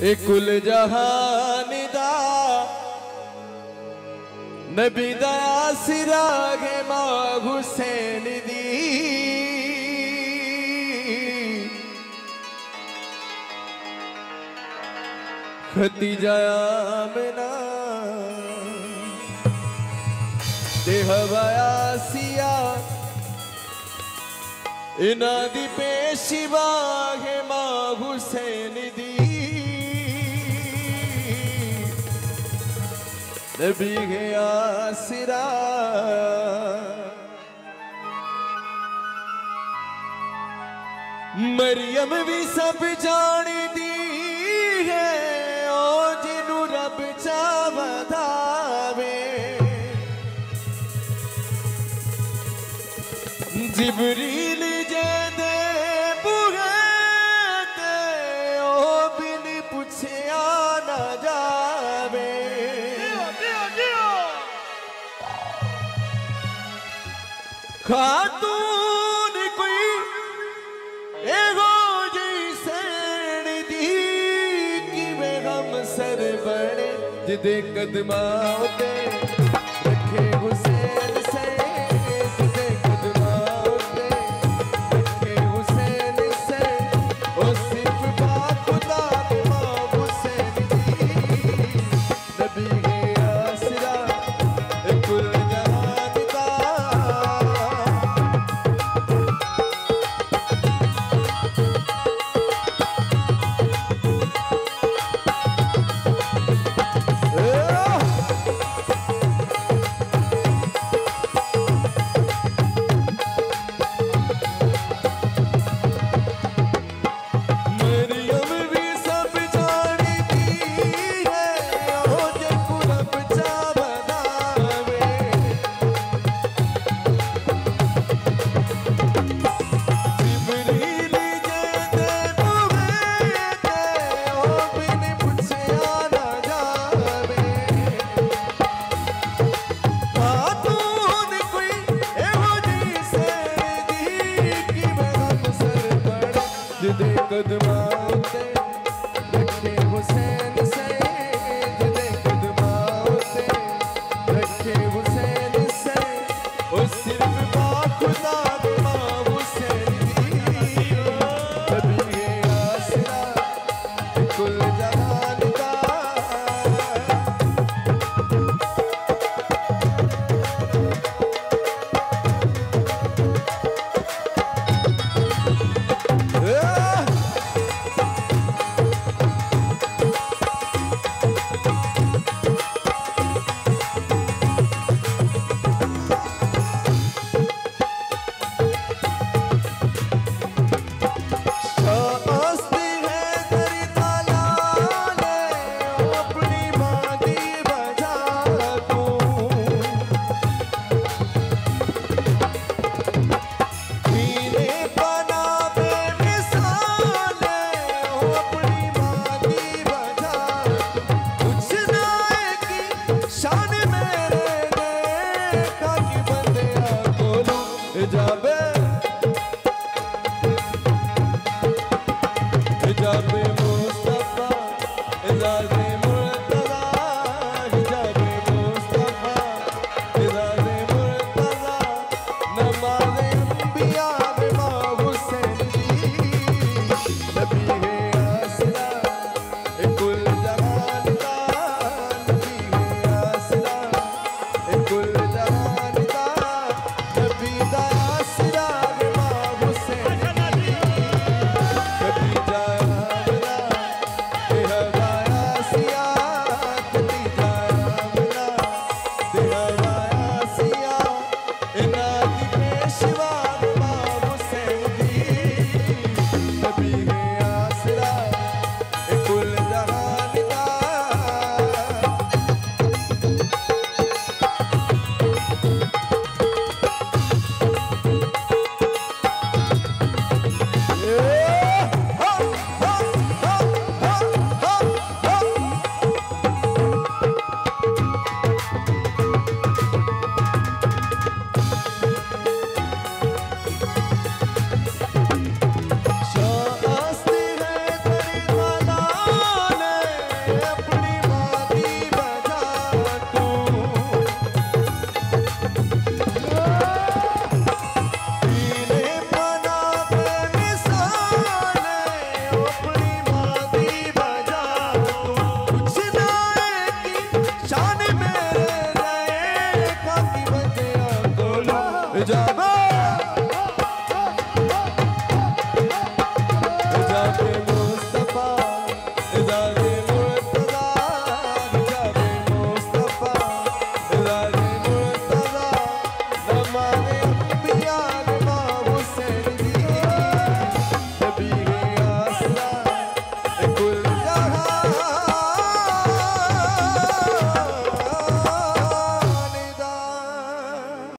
ए कुल जहान दा नबी दा आसरा गे मां हुसैन दी खतीजा आमना ते हवाया सिया इना दी पेशीवा है मां हुसैन दी नबी है आसरा मरियम भी सब जानती है ओ जिनू रब चावदावे जिबरील जे दे बुगे ते ओ बिन पुछया ना जावे खातून कोई एगो जैसन दी कि बेगम सर बड़े जिदे कदमा उते रखे हुसैन से जिदे कदमा उते रखे हुसैन से ओ सिर्फ खुदा मां हुसैन दी नबी के आसरा कुल कदमा